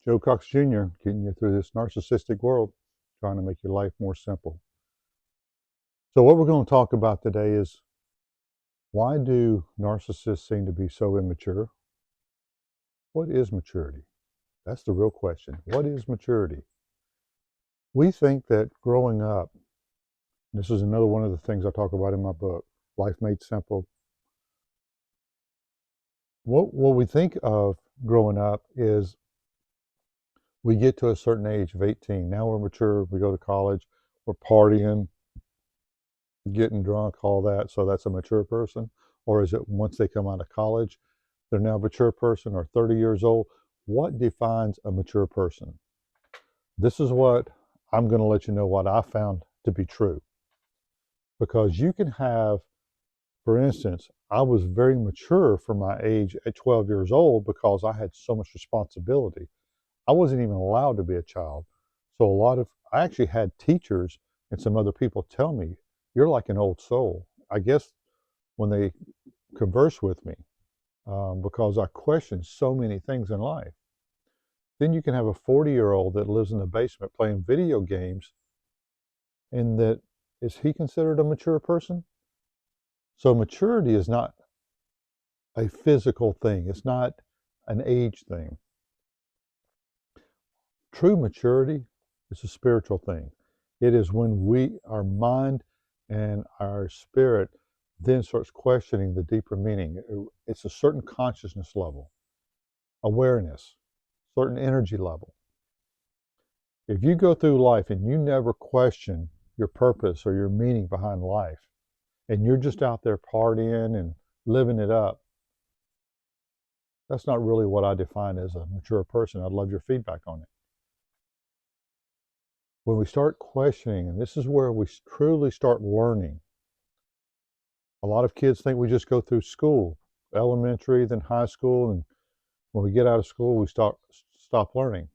Joe Cox Jr. getting you through this narcissistic world, trying to make your life more simple. So what we're going to talk about today is, why do narcissists seem to be so immature? What is maturity? That's the real question. What is maturity? We think that growing up, this is another one of the things I talk about in my book, Life Made Simple. What we think of growing up is we get to a certain age of 18. Now we're mature, we go to college, we're partying, getting drunk, all that, so that's a mature person? Or is it once they come out of college, they're now a mature person, or 30 years old? What defines a mature person? This is what I'm going to let you know what I found to be true. Because you can have, for instance, I was very mature for my age at 12 years old because I had so much responsibility. I wasn't even allowed to be a child. So I actually had teachers and some other people tell me, you're like an old soul. I guess when they converse with me, because I questioned so many things in life. Then you can have a 40-year-old that lives in the basement playing video games, and is he considered a mature person? So maturity is not a physical thing. It's not an age thing. True maturity is a spiritual thing. It is when our mind and our spirit then starts questioning the deeper meaning. It's a certain consciousness level, awareness, certain energy level. If you go through life and you never question your purpose or your meaning behind life, and you're just out there partying and living it up, that's not really what I define as a mature person. I'd love your feedback on it. When we start questioning, and this is where we truly start learning. A lot of kids think we just go through school, elementary, then high school, and when we get out of school, we stop learning.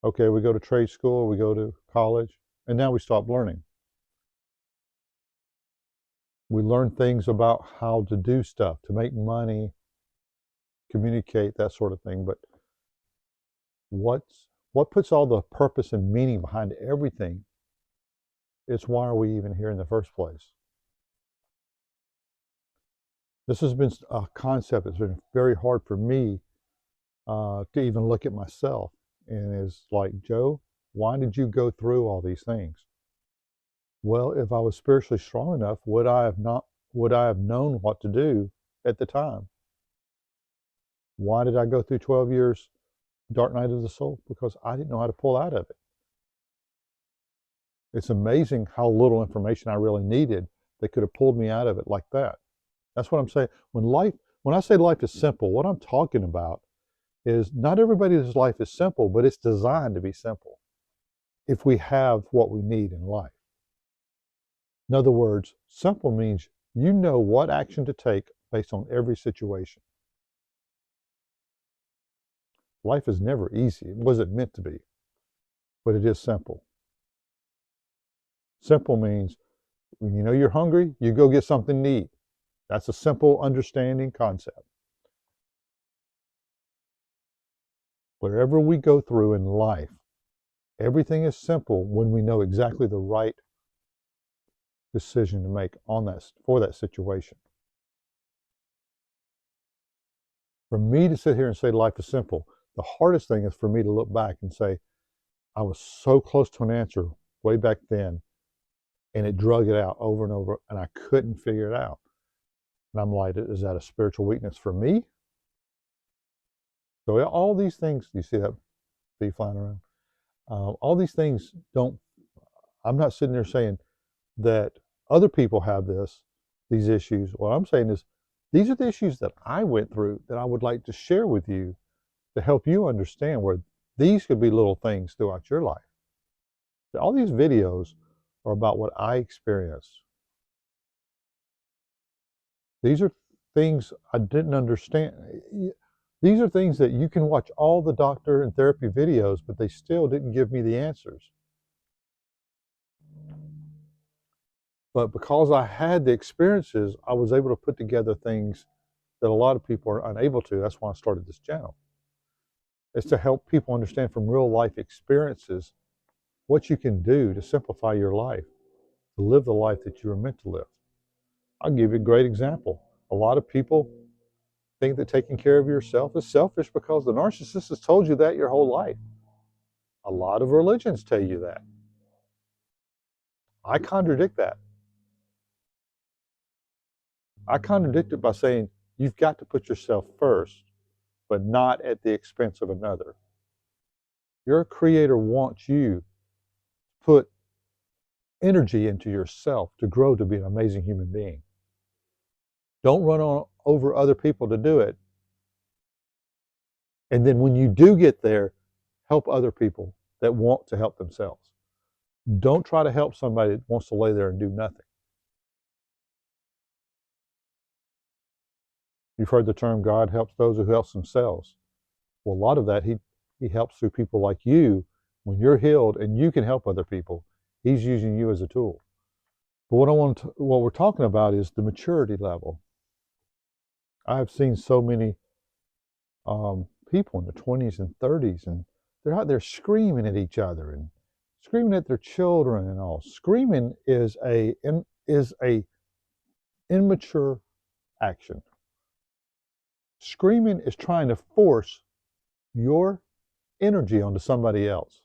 Okay, we go to trade school, we go to college, and now we stop learning. We learn things about how to do stuff, to make money, communicate, that sort of thing. But what puts all the purpose and meaning behind everything is, why are we even here in the first place? This has been a concept that's been very hard for me to even look at myself. And it's like, Joe, why did you go through all these things? Well, if I was spiritually strong enough, would I have known what to do at the time? Why did I go through 12 years dark night of the soul? Because I didn't know how to pull out of it. It's amazing how little information I really needed that could have pulled me out of it like that. That's what I'm saying. When I say life is simple, what I'm talking about is not everybody's life is simple, but it's designed to be simple if we have what we need in life. In other words, simple means you know what action to take based on every situation. Life is never easy. It wasn't meant to be, but it is simple. Simple means when you know you're hungry, you go get something to eat. That's a simple understanding concept. Wherever we go through in life, everything is simple when we know exactly the right decision to make for that situation. For me to sit here and say life is simple, the hardest thing is for me to look back and say, I was so close to an answer way back then, and it drug it out over and over, and I couldn't figure it out. And I'm like, is that a spiritual weakness for me? So all these things, you see that bee flying around? All these things I'm not sitting there saying that other people have these issues. What I'm saying is, these are the issues that I went through that I would like to share with you to help you understand where these could be little things throughout your life. All these videos are about what I experienced. These are things I didn't understand. These are things that you can watch all the doctor and therapy videos, but they still didn't give me the answers. But because I had the experiences, I was able to put together things that a lot of people are unable to. That's why I started this channel. is to help people understand from real life experiences what you can do to simplify your life, to live the life that you were meant to live. I'll give you a great example. A lot of people think that taking care of yourself is selfish because the narcissist has told you that your whole life. A lot of religions tell you that. I contradict that. I contradict it by saying you've got to put yourself first, but not at the expense of another. Your creator wants you to put energy into yourself to grow to be an amazing human being. Don't run over other people to do it. And then when you do get there, help other people that want to help themselves. Don't try to help somebody that wants to lay there and do nothing. You've heard the term God helps those who help themselves. Well, a lot of that he helps through people like you. When you're healed and you can help other people, he's using you as a tool. But what we're talking about is the maturity level. I've seen so many people in their 20s and 30s, and they're out there screaming at each other and screaming at their children and all. Screaming is a immature action. Screaming is trying to force your energy onto somebody else.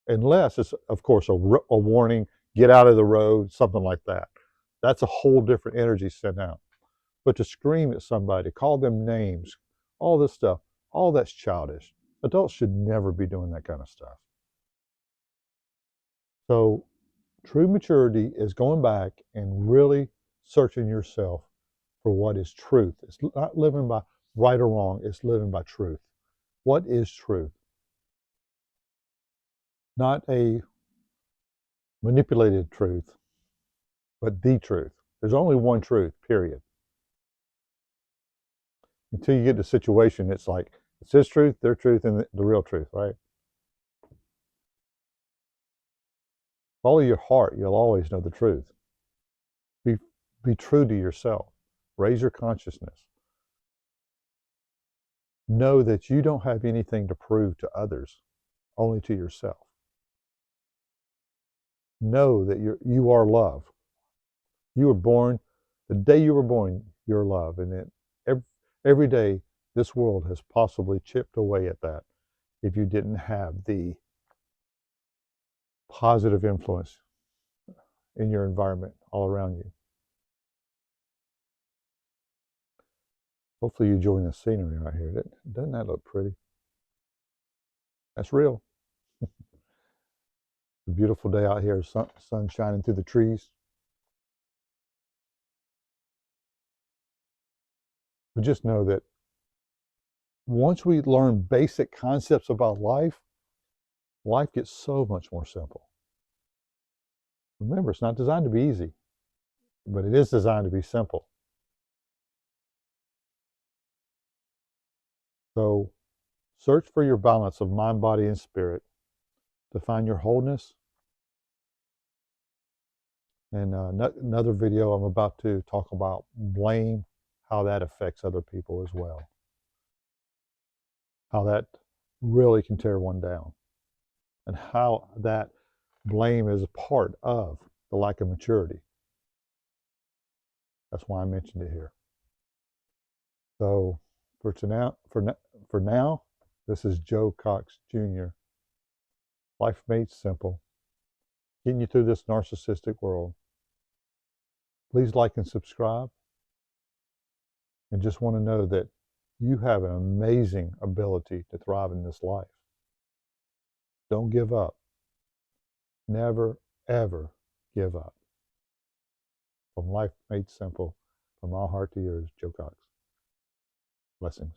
Unless it's, of course, a warning, get out of the road, something like that. That's a whole different energy sent out. But to scream at somebody, call them names, all this stuff, all that's childish. Adults should never be doing that kind of stuff. So true maturity is going back and really searching yourself for what is truth. It's not living by right or wrong, it's living by truth. What is truth? Not a manipulated truth, but the truth. There's only one truth, period. Until you get to a situation, it's like, it's his truth, their truth, and the real truth, right? Follow your heart, you'll always know the truth. Be true to yourself. Raise your consciousness. Know that you don't have anything to prove to others, only to yourself. Know that you are love. You were born, the day you were born, you're love. And that every day, this world has possibly chipped away at that if you didn't have the positive influence in your environment all around you. Hopefully you enjoy the scenery right here. Doesn't that look pretty? That's real. A beautiful day out here, sun shining through the trees. But just know that once we learn basic concepts about life, life gets so much more simple. Remember, it's not designed to be easy, but it is designed to be simple. So search for your balance of mind, body, and spirit to find your wholeness. And another video I'm about to talk about blame, how that affects other people as well. How that really can tear one down. And how that blame is a part of the lack of maturity. That's why I mentioned it here. So for now, this is Joe Cox Jr. Life Made Simple, getting you through this narcissistic world. Please like and subscribe. And just want to know that you have an amazing ability to thrive in this life. Don't give up. Never, ever give up. From Life Made Simple, from my heart to yours, Joe Cox. Blessings.